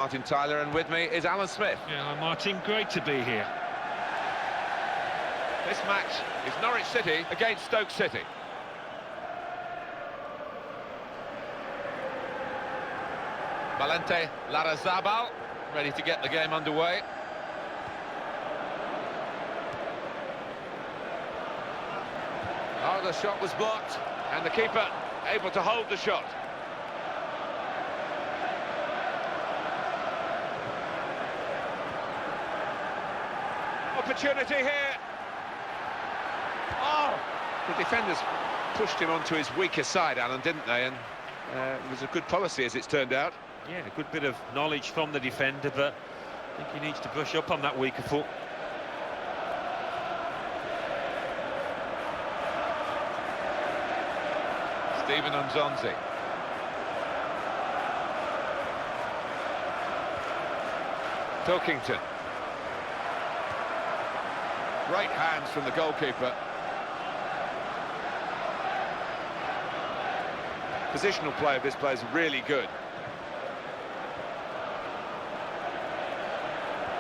Martin Tyler, and with me is Alan Smith. Yeah, hi Martin, great to be here. This match is Norwich City against Stoke City. Valente Larrazabal, ready to get the game underway. Oh, the shot was blocked, and the keeper able to hold the shot. Opportunity here. Oh, the defenders pushed him onto his weaker side, Alan, didn't they? And it was a good policy, as it's turned out. Yeah, a good bit of knowledge from the defender, but I think he needs to brush up on that weaker foot. Stephen Nzonzi. Pilkington. Great hands from the goalkeeper. Positional play of this player is really good.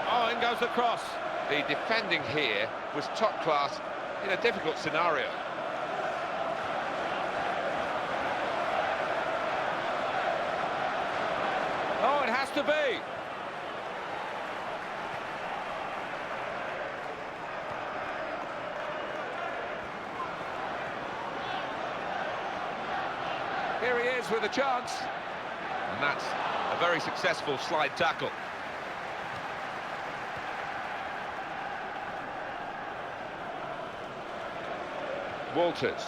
Oh, in goes the cross. The defending here was top class in a difficult scenario. Oh, it has to be. Here he is with a chance. And that's a very successful slide tackle. Walters.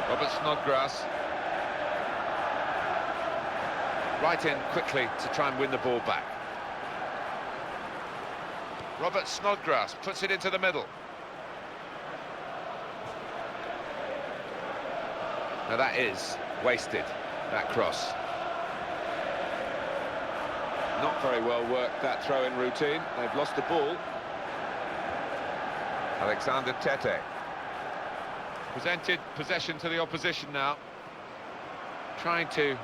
Robert Snodgrass. Right in quickly to try and win the ball back. Robert Snodgrass puts it into the middle. Now that is wasted, that cross. Not very well worked, that throw-in routine. They've lost the ball. Alexander Tete. Presented possession to the opposition now. Trying to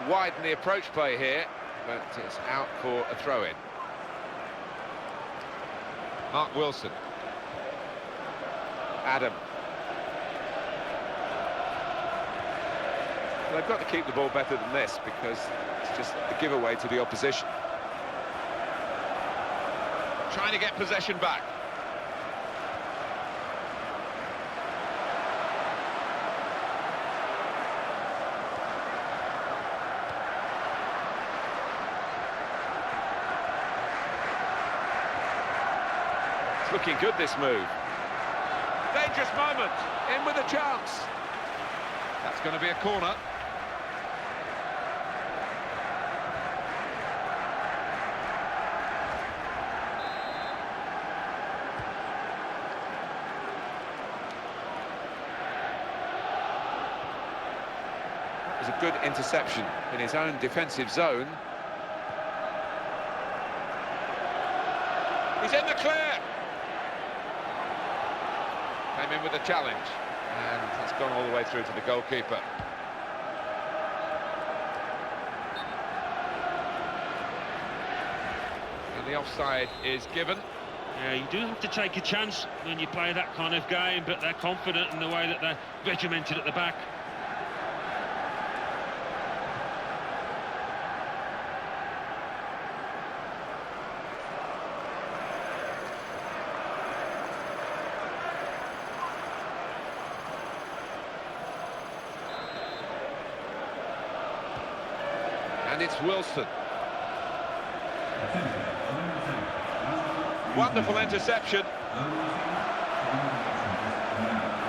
widen the approach play here, but it's out for a throw-in. Mark Wilson. Adam. They've got to keep the ball better than this because it's just a giveaway to the opposition. Trying to get possession back. It's looking good, this move. Dangerous moment, in with a chance. That's going to be a corner. It was a good interception in his own defensive zone. He's in the clear. Came in with a challenge, and it's gone all the way through to the goalkeeper. And the offside is given. Yeah, you do have to take a chance when you play that kind of game, but they're confident in the way that they're regimented at the back. And it's Wilson. Wonderful interception.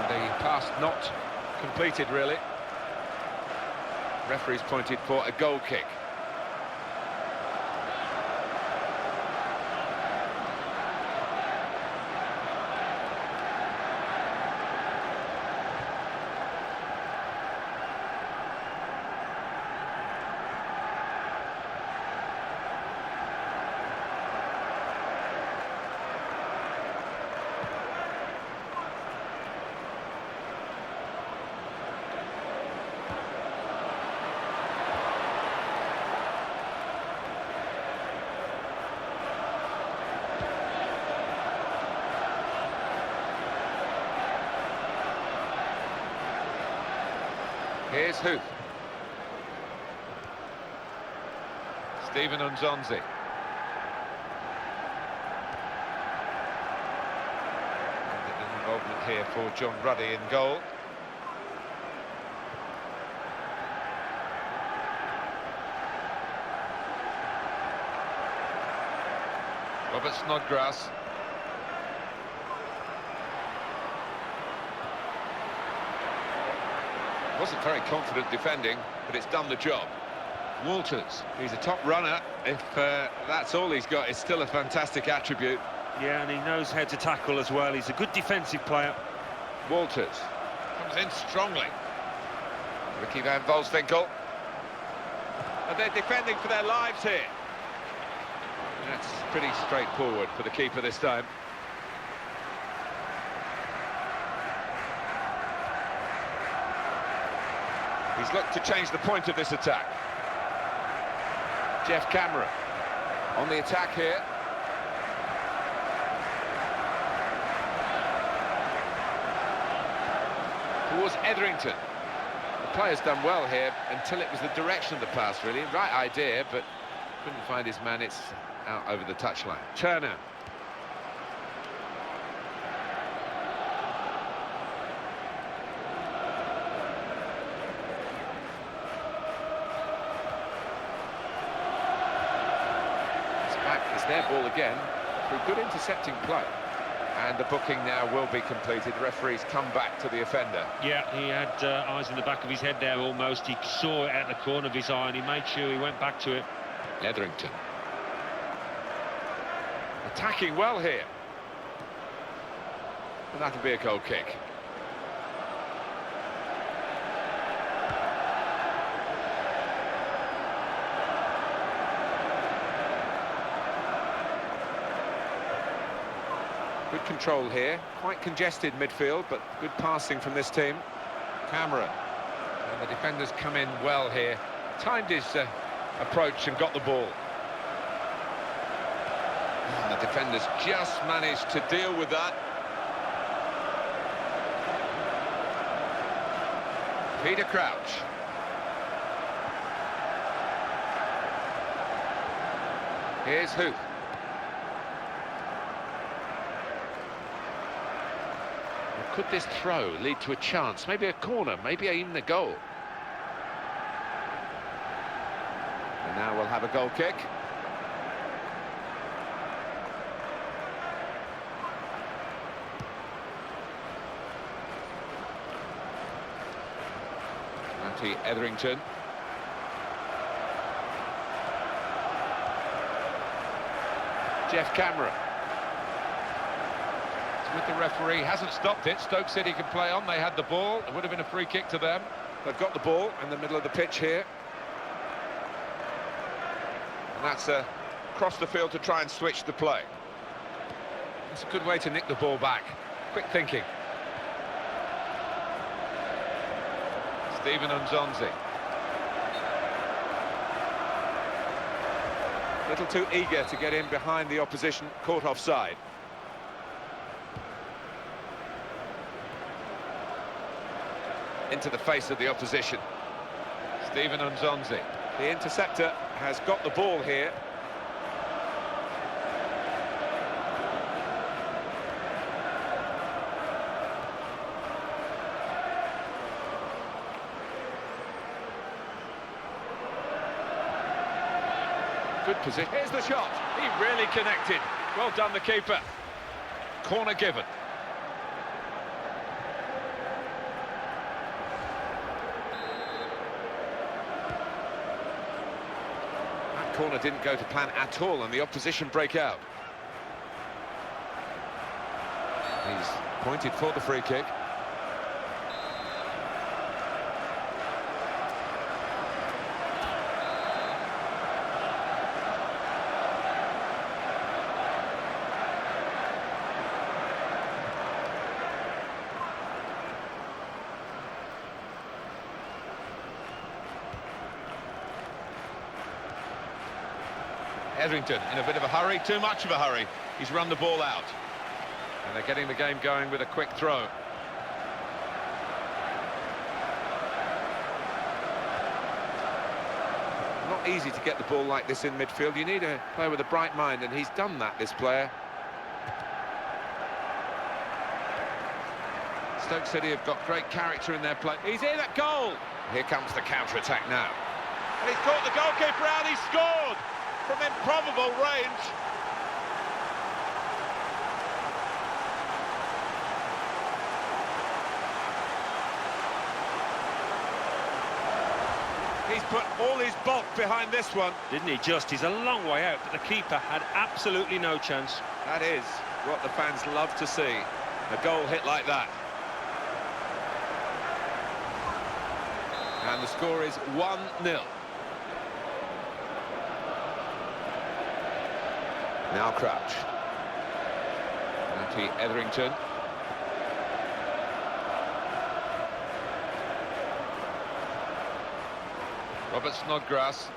The pass not completed, really. Referee's pointed for a goal kick. Here's Huth. Stephen Nzonzi. Involvement here for John Ruddy in goal. Robert Snodgrass. Wasn't very confident defending, but it's done the job. Walters, he's a top runner. If that's all he's got, it's still a fantastic attribute. Yeah, and he knows how to tackle as well. He's a good defensive player. Walters comes in strongly. Ricky van Volswinkel. And they're defending for their lives here. That's pretty straightforward for the keeper this time. He's looked to change the point of this attack. Jeff Cameron on the attack here. Towards Etherington. The player's done well here until it was the direction of the pass, really. Right idea, but couldn't find his man. It's out over the touchline. Turner. It's back. It's their ball again. Through good intercepting play. And the booking now will be completed. The referee's come back to the offender. Yeah, he had eyes in the back of his head there almost. He saw it at the corner of his eye and he made sure he went back to it. Etherington. Attacking well here. And that'll be a goal kick. Good control here. Quite congested midfield, but good passing from this team. Cameron. And the defenders come in well here. Timed his approach and got the ball. And the defenders just managed to deal with that. Peter Crouch. Here's Huth. Could this throw lead to a chance? Maybe a corner, maybe even a goal. And now we'll have a goal kick. Matty Etherington. Jeff Cameron. With the referee, hasn't stopped it. Stoke City can play on. They had the ball. It would have been a free kick to them. They've got the ball in the middle of the pitch here. And that's across the field to try and switch the play. It's a good way to nick the ball back. Quick thinking. Stephen Nzonzi. A little too eager to get in behind the opposition, caught offside. Into the face of the opposition. Stephen Nzonzi. The interceptor has got the ball here. Good position. Here's the shot. He really connected. Well done, the keeper. Corner given. Corner didn't go to plan at all, and the opposition break out. He's pointed for the free kick. Etherington in a bit of a hurry, too much of a hurry. He's run the ball out. And they're getting the game going with a quick throw. not easy to get the ball like this in midfield. You need a player with a bright mind, and he's done that, this player. Stoke City have got great character in their play. He's in at goal. Here comes the counter-attack now. And he's caught the goalkeeper out. He's scored from improbable range. He's put all his bulk behind this one. Didn't he just? He's a long way out, but the keeper had absolutely no chance. That is what the fans love to see. A goal hit like that. And the score is 1-0. Now Crouch. Matty Etherington. Robert Snodgrass.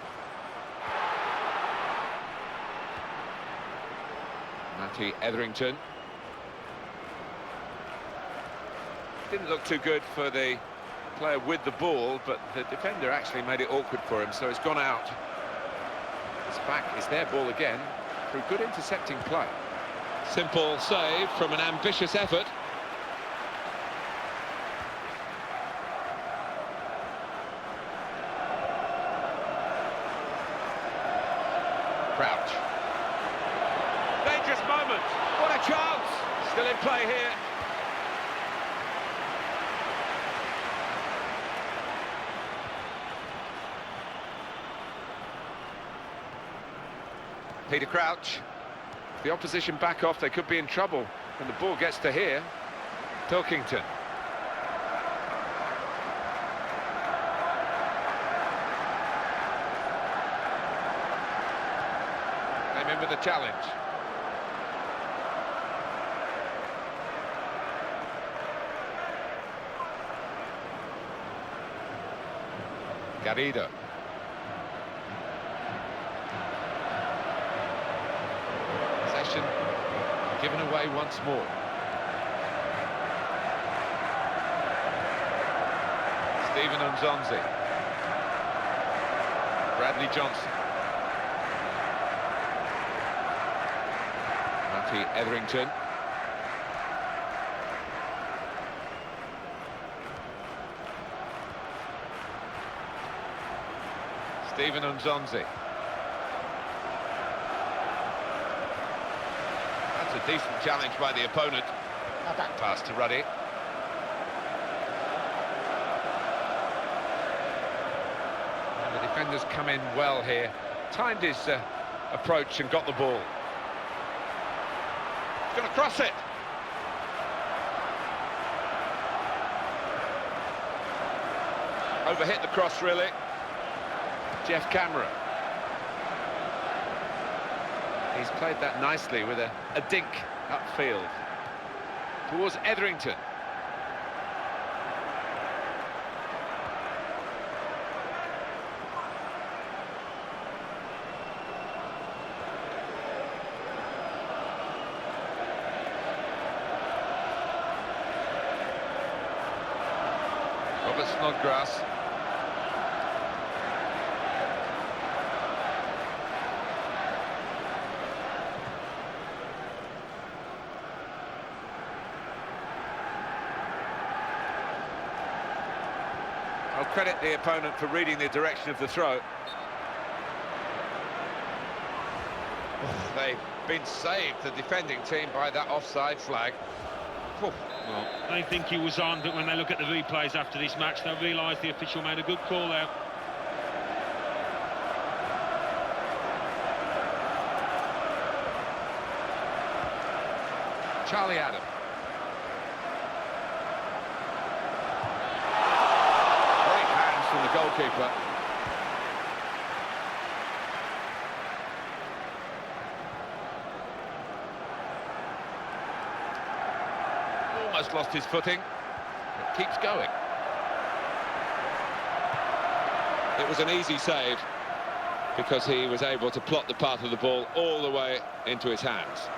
Matty Etherington. Didn't look too good for the player with the ball, but the defender actually made it awkward for him, so it's gone out. It's back, it's their ball again, through good intercepting play. Simple save from an ambitious effort. Crouch. Dangerous moment. What a chance. Still in play here. Peter Crouch. If the opposition back off, they could be in trouble when the ball gets to here. Pilkington. Came in with a challenge. Garrido. Possession given away once more. Stephen Nzonzi. Bradley Johnson. Matty Etherington. Stephen Nzonzi. That's a decent challenge by the opponent. A back pass to Ruddy. And the defenders come in well here. Timed his approach and got the ball. He's going to cross it. Overhit the cross, really. Jeff Cameron. He's played that nicely with a dink upfield towards Etherington. Robert Snodgrass. I'll credit the opponent for reading the direction of the throw. They've been saved, the defending team, by that offside flag. Well, they think he was on, but when they look at the replays after this match, they'll realise the official made a good call out. Charlie Adam. From the goalkeeper. Almost lost his footing. It keeps going. It was an easy save because he was able to plot the path of the ball all the way into his hands.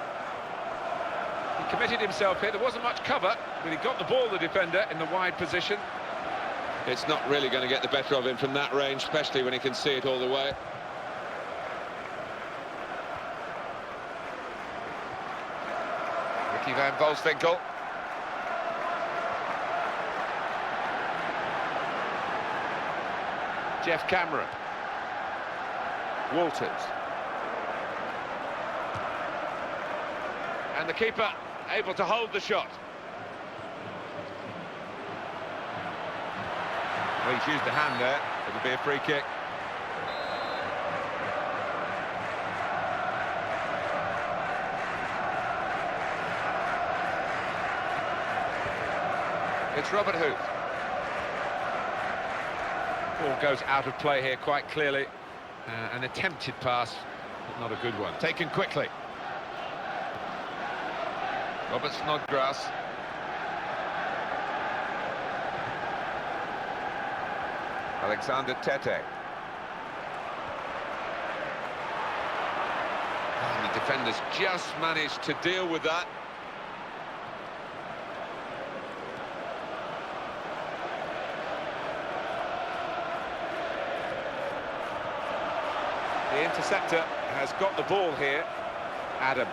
He committed himself here. There wasn't much cover, but he got the ball, the defender, in the wide position. It's not really going to get the better of him from that range, especially when he can see it all the way. Ricky van Volswinkel. Jeff Cameron. Walters. And the keeper able to hold the shot. Well, he's used the hand there. It'll be a free kick. It's Robert Huth. Ball goes out of play here quite clearly. An attempted pass, but not a good one. Taken quickly. Robert Snodgrass. Alexander Tete. And the defenders just managed to deal with that. The interceptor has got the ball here. Adam.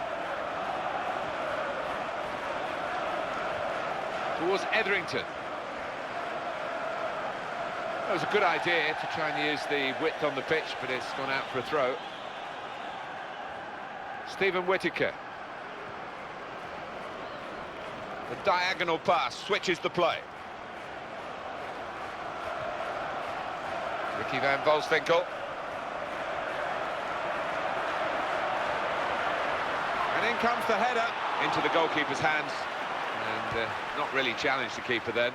Towards Etherington. That was a good idea to try and use the width on the pitch, but it's gone out for a throw. Stephen Whittaker. The diagonal pass switches the play. Ricky van Volswinkel. And in comes the header into the goalkeeper's hands. And not really challenged the keeper then.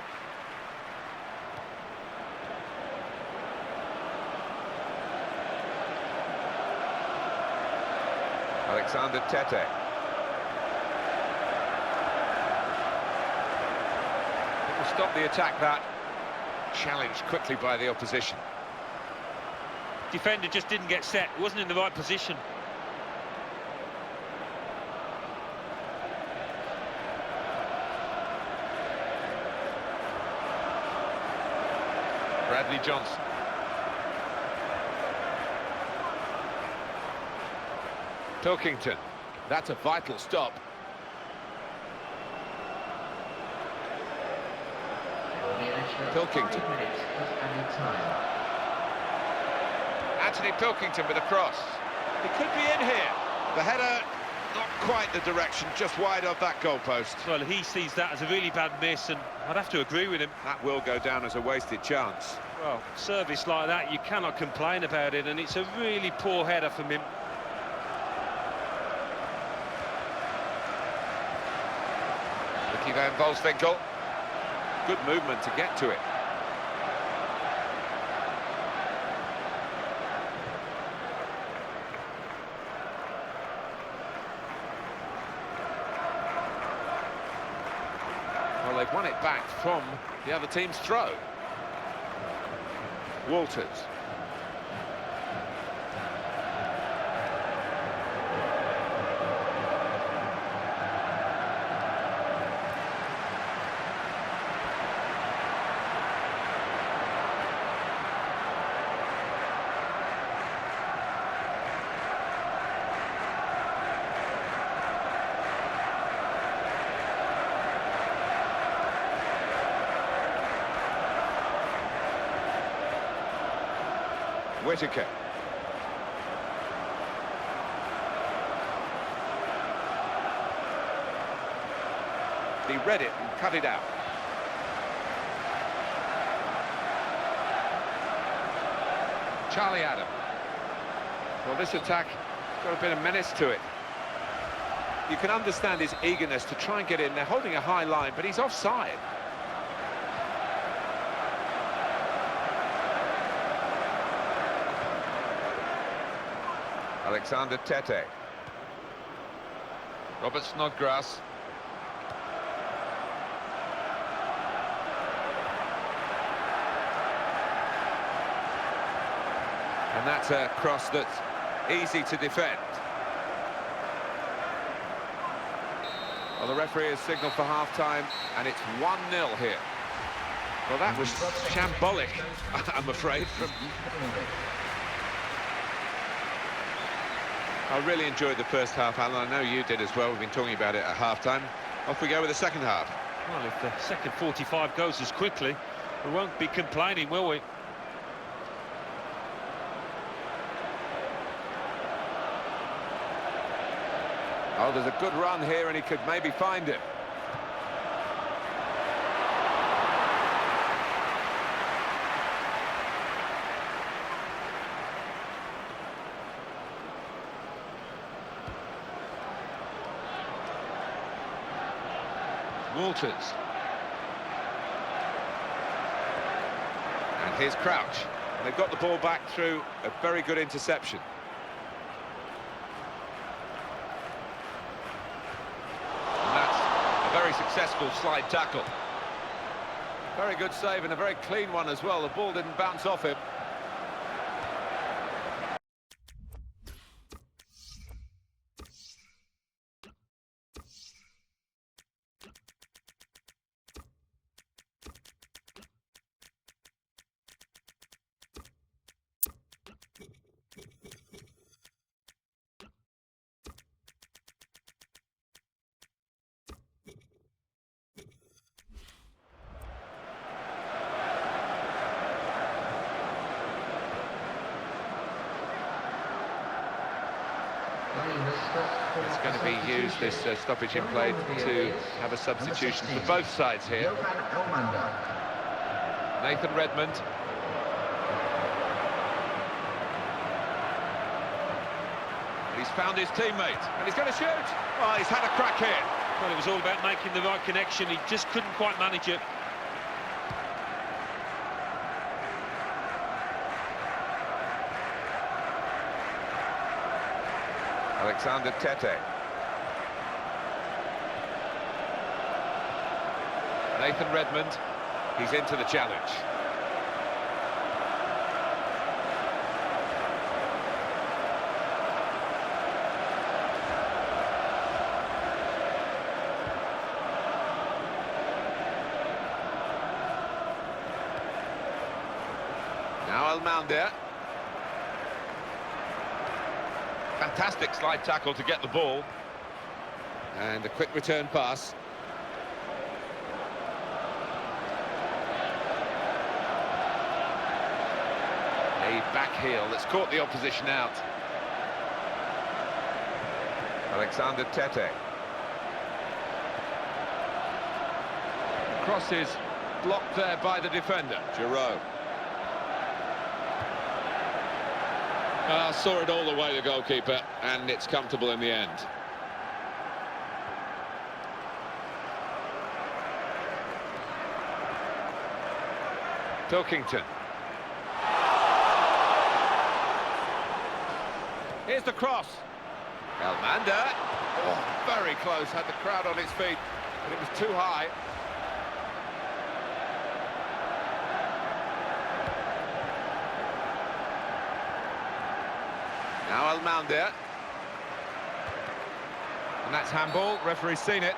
Alexander Tete. It will stop the attack, that. Challenged quickly by the opposition. Defender just didn't get set, wasn't in the right position. Bradley Johnson. Pilkington. That's a vital stop. Pilkington. Anthony Pilkington with a cross. He could be in here. The header, not quite the direction, just wide of that goalpost. Well, he sees that as a really bad miss, and I'd have to agree with him. That will go down as a wasted chance. Well, service like that, you cannot complain about it, and it's a really poor header from him. Ricky van Volswinkel. Good movement to get to it. Well, they've won it back from the other team's throw. Walters. Whittaker. He read it and cut it out. Charlie Adam. Well, this attack has got a bit of menace to it. You can understand his eagerness to try and get in. They're holding a high line, but he's offside. Alexander Tete. Robert Snodgrass. And that's a cross that's easy to defend. Well, the referee has signalled for half-time, and it's 1-0 here. Well, that was shambolic, I'm afraid, from... I really enjoyed the first half, Alan. I know you did as well. We've been talking about it at half-time. Off we go with the second half. Well, if the second 45 goes as quickly, we won't be complaining, will we? Oh, there's a good run here and he could maybe find it. Walters. And here's Crouch. They've got the ball back through a very good interception. And that's a very successful slide tackle. Very good save and a very clean one as well. The ball didn't bounce off him. It's going to be used, this stoppage in play, to have a substitution for both sides here. Nathan Redmond. He's found his teammate, and he's going to shoot. Oh, he's had a crack here. Well, it was all about making the right connection. He just couldn't quite manage it. Alexander Tete. Nathan Redmond, he's into the challenge. Now Almounder. Fantastic slide tackle to get the ball. And a quick return pass. A back heel that's caught the opposition out. Alexander Tete. Cross is blocked there by the defender, Giroud. Saw it all the way, the goalkeeper, and it's comfortable in the end. Pilkington. Here's the cross. Almounder. Oh, very close, had the crowd on its feet, but it was too high. Now Almounder. And that's handball, referee's seen it.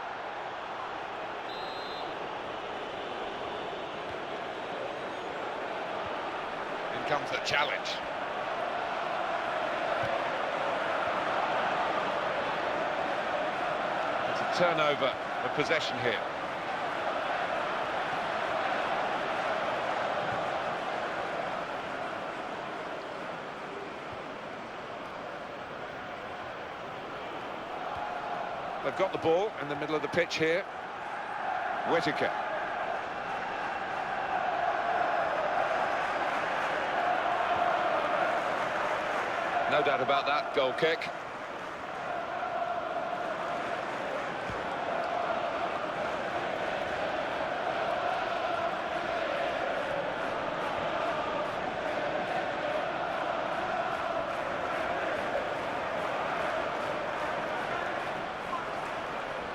In comes the challenge. It's a turnover of possession here. They've got the ball in the middle of the pitch here. Whittaker. No doubt about that, goal kick.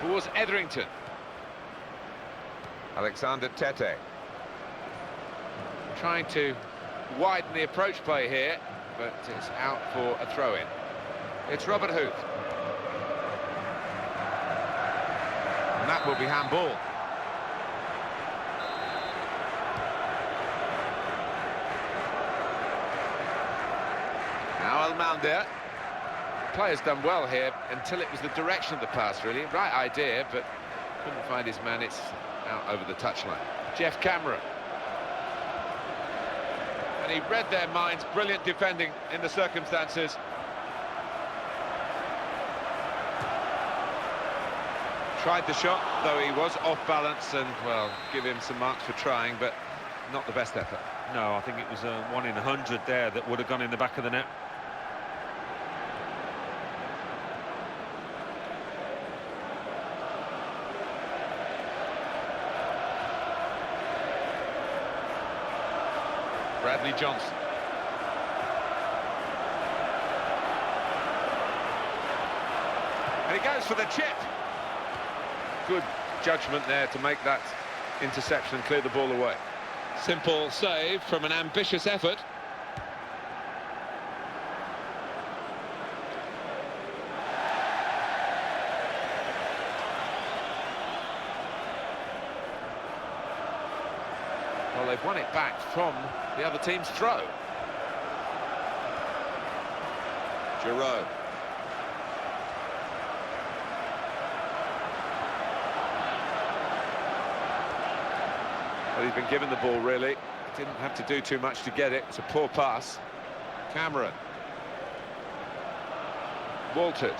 Towards Etherington. Alexander Tete. Trying to widen the approach play here, but it's out for a throw-in. It's Robert Huth. And that will be handball. Now Almounder. Player's done well here until it was the direction of the pass, really. Right idea, but Couldn't find his man, it's out over the touchline. Jeff Cameron. And he read their minds, brilliant defending in the circumstances. Tried the shot, though he was off balance, and, well, give him some marks for trying, but not the best effort. No, I think it was a 1 in 100 there that would have gone in the back of the net. Bradley Johnson. And he goes for the chip. Good judgment there to make that interception and clear the ball away. Simple save from an ambitious effort. Well, they've won it back from the other team's throw. Giroud. Well, he's been given the ball, really. Didn't have to do too much to get it. It's a poor pass. Cameron. Walters.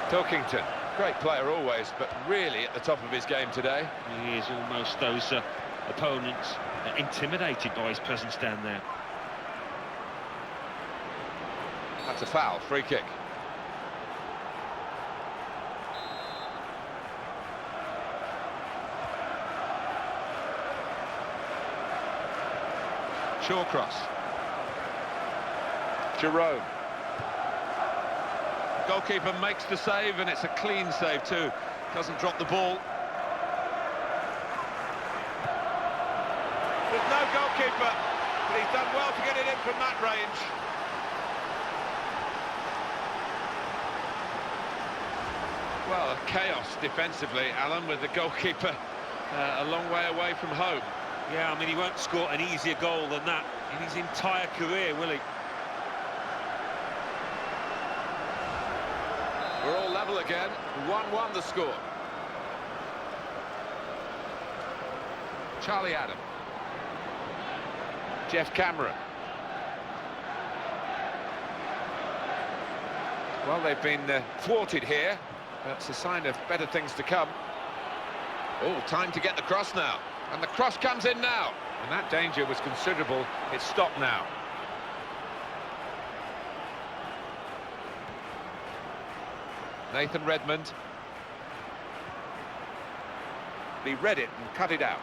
Pilkington, great player always, but really at the top of his game today. He is almost those opponents intimidated by his presence down there. That's a foul, free kick. Shawcross. Giroud. Goalkeeper makes the save, and it's a clean save too. Doesn't drop the ball. There's no goalkeeper, but he's done well to get it in from that range. Well, chaos defensively, Alan, with the goalkeeper a long way away from home. Yeah, I mean, he won't score an easier goal than that in his entire career, will he? We're all level again. 1-1 the score. Charlie Adam. Jeff Cameron. Well, they've been thwarted here. That's a sign of better things to come. Oh, time to get the cross now. And the cross comes in now. And that danger was considerable. It's stopped now. Nathan Redmond. He read it and cut it out.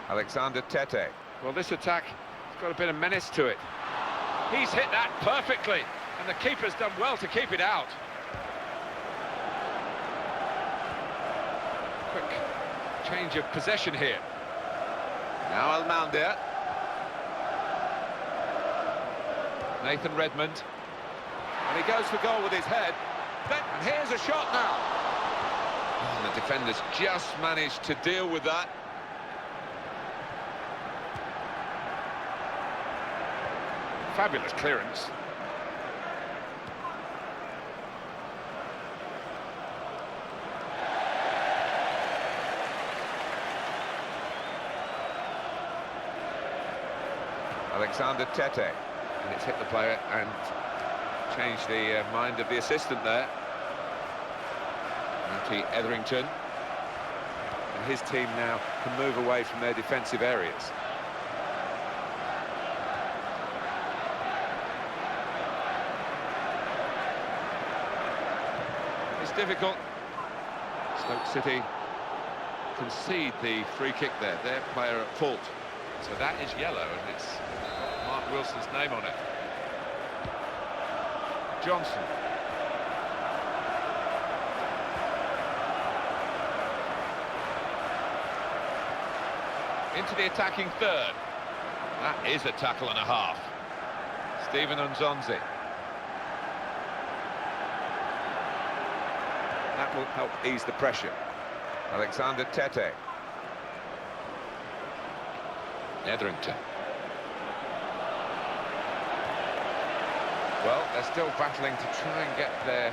Alexander Tete. Well, this attack has got a bit of menace to it. He's hit that perfectly, and the keeper's done well to keep it out. Quick change of possession here. Now Almandia. Nathan Redmond. And he goes for goal with his head. And here's a shot now. And the defenders just managed to deal with that. Fabulous clearance. Alexander Tete. And it's hit the player and changed the mind of the assistant there. Matty Etherington. And his team now can move away from their defensive areas. It's difficult. Stoke City concede the free kick there. Their player at fault. So that is yellow, and it's got Mark Wilson's name on it. Johnson. Into the attacking third. That is a tackle and a half. Stephen Nzonzi. that will help ease the pressure. Alexander Tete. Etherington. Well, they're still battling to try and get their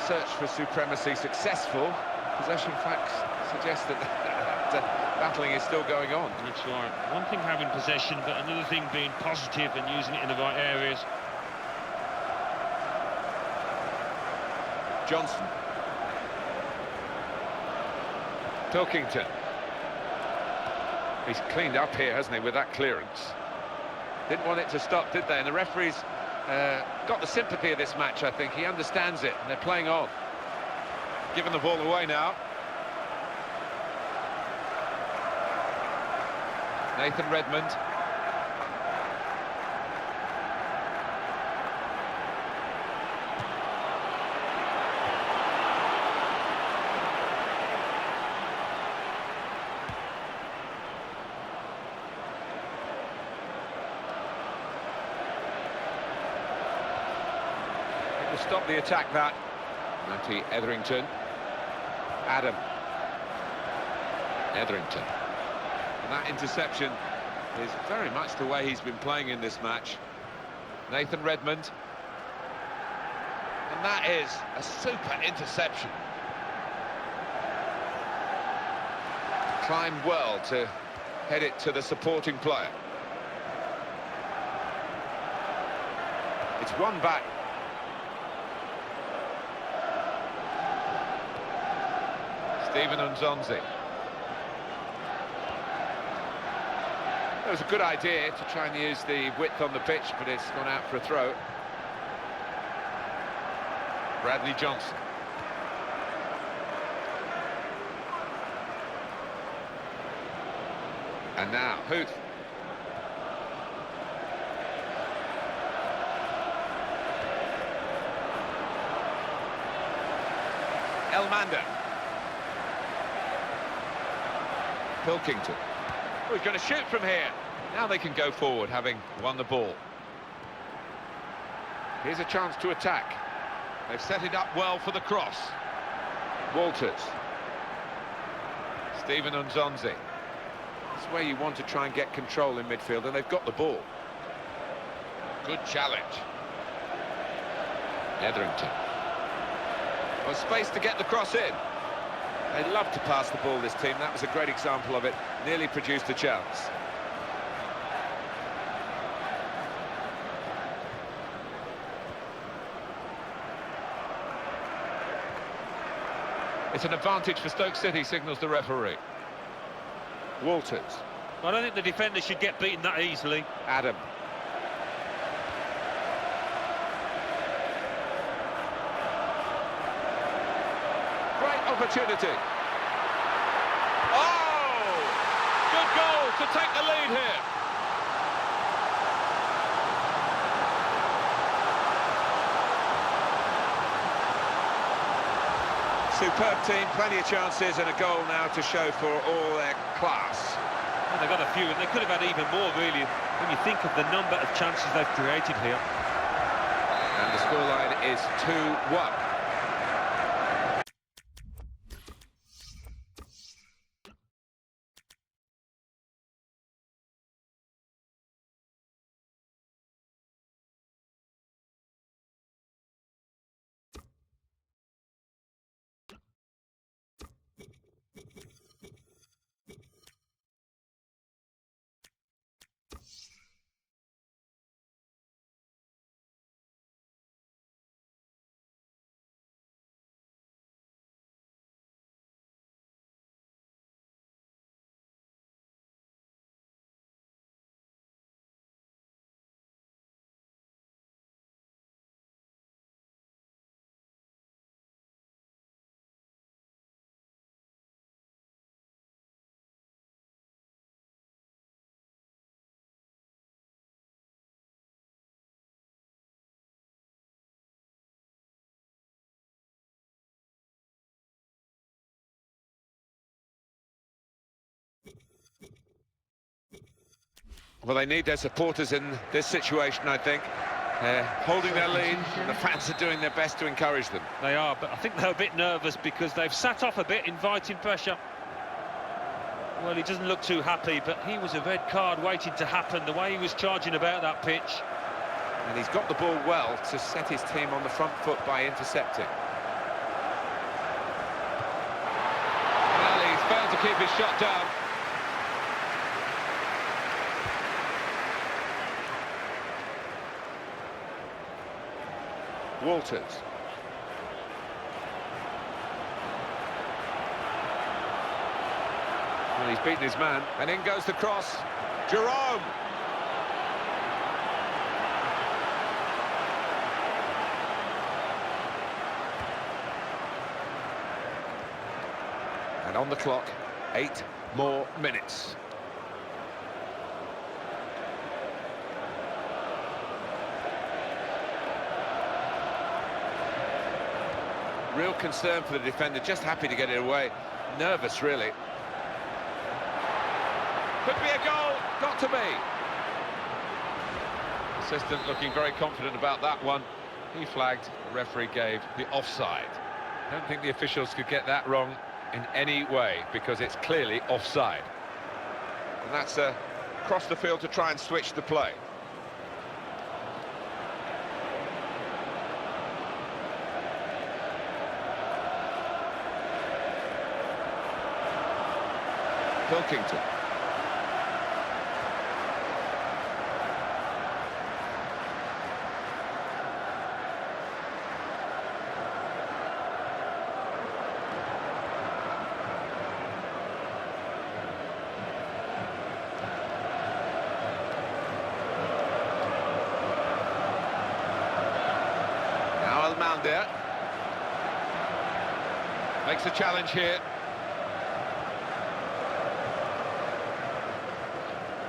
search for supremacy successful. Possession facts suggest that battling is still going on. That's right. One thing having possession, but another thing being positive and using it in the right areas. Johnson. Pilkington. He's cleaned up here, hasn't he, with that clearance. Didn't want it to stop, did they? And the referee's got the sympathy of this match, I think. He understands it, and they're playing on. Giving the ball away now. Nathan Redmond. It will stop the attack, that. Matty Etherington. Adam. Etherington. And that interception is very much the way he's been playing in this match. Nathan Redmond. And that is a super interception. Climbed well to head it to the supporting player. It's one back. Steven Nzonzi. It was a good idea to try and use the width on the pitch, but it's gone out for a throw. Bradley Johnson. And now, Huth. Elmander. Pilkington. Oh, he's going to shoot from here. Now they can go forward, having won the ball. Here's a chance to attack. They've set it up well for the cross. Walters. Steven Nzonzi. That's where you want to try and get control in midfield, and they've got the ball. Good challenge. Etherington. Well, space to get the cross in. They love to pass the ball, this team. That was a great example of it. Nearly produced a chance. It's an advantage for Stoke City, signals the referee. Walters. I don't think the defender should get beaten that easily. Adam. Great opportunity. Oh! Good goal to take the lead here. Superb team, plenty of chances, and a goal now to show for all their class. Well, they've got a few, and they could have had even more, really, when you think of the number of chances they've created here. And the scoreline is 2-1. Well, they need their supporters in this situation, I think. They're holding their lead, and the fans are doing their best to encourage them. They are, but I think they're a bit nervous because they've sat off a bit, inviting pressure. Well, he doesn't look too happy, but he was a red card waiting to happen, the way he was charging about that pitch. And he's got the ball well to set his team on the front foot by intercepting. Well, he's failed to keep his shot down. Walters. Well, he's beaten his man, and in goes the cross. Jerome! And on the clock, 8 more minutes. Real concern for the defender, just happy to get it away. Nervous, really. Could be a goal, got to be. Assistant looking very confident about that one. He flagged, the referee gave the offside. Don't think the officials could get that wrong in any way, because it's clearly offside. And that's across the field to try and switch the play. Pilkington. Now Almanda makes a challenge here.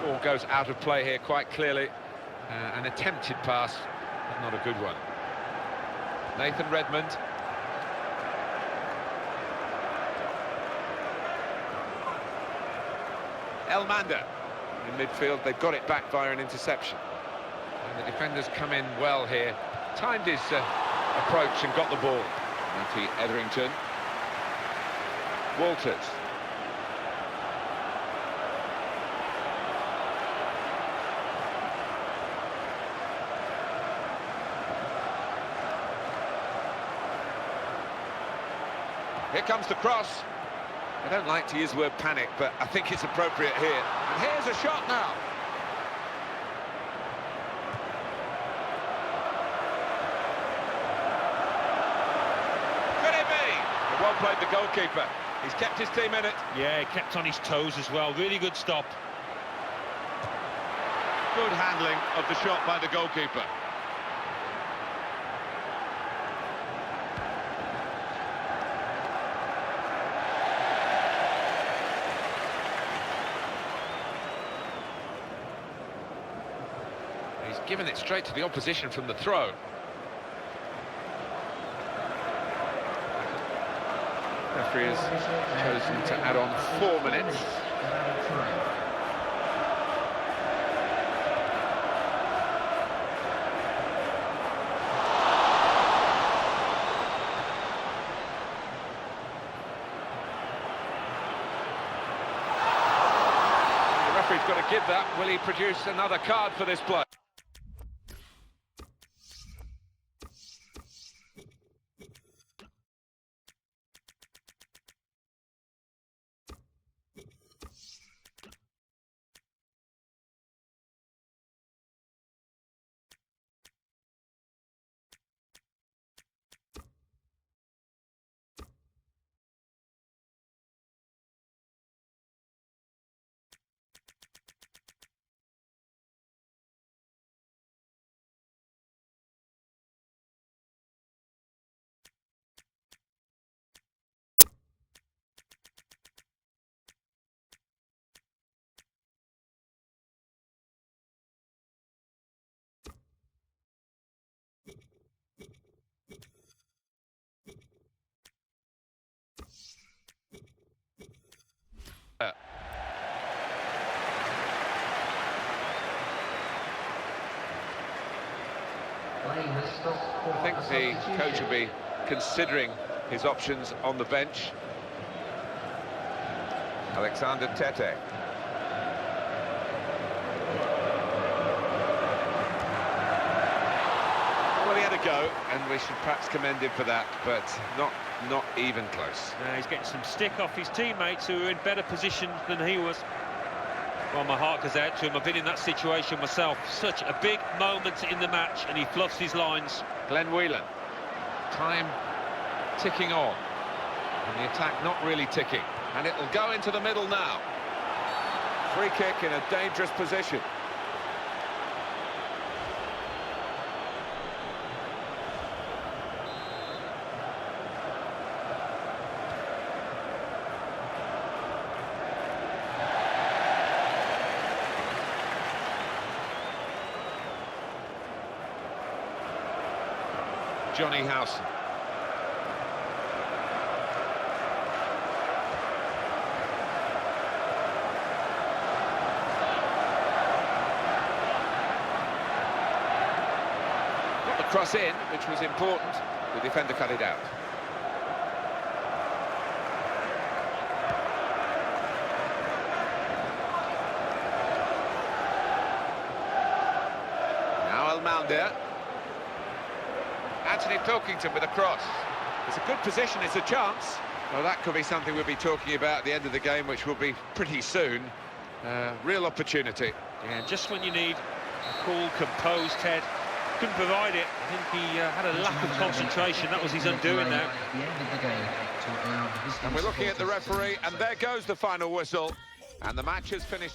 Ball goes out of play here quite clearly. An attempted pass, but not a good one. Nathan Redmond. Elmander in midfield. They've got it back via an interception. And the defenders come in well here. Timed his approach and got the ball. Matty Etherington. Walters. Here comes the cross. I don't like to use the word panic, but I think it's appropriate here. And here's a shot now. Could it be? Well played, the goalkeeper. He's kept his team in it. Yeah, he kept on his toes as well. Really good stop. Good handling of the shot by the goalkeeper. He's given it straight to the opposition from the throw. Referee has chosen to add on 4 minutes. The referee's got to give that. Will he produce another card for this play? I think the coach will be considering his options on the bench. Alexander Tete. Well, he had a go, and we should perhaps commend him for that, but not even close. He's getting some stick off his teammates who are in better position than he was. Well, my heart goes out to him. I've been in that situation myself. Such a big moment in the match, and he fluffs his lines. Glenn Whelan. Time ticking on. And the attack not really ticking. And it'll go into the middle now. Free kick in a dangerous position. Johnny Howson. Got the cross in, which was important. The defender cut it out. Now Almoundé. Anthony Pilkington with a cross. It's a good position, it's a chance. Well, that could be something we'll be talking about at the end of the game, which will be pretty soon. Real opportunity. Yeah, just when you need a cool, composed head. Couldn't provide it. I think he had a lack of concentration. That was his undoing now. And we're looking at the referee, and there goes the final whistle. And the match has finished.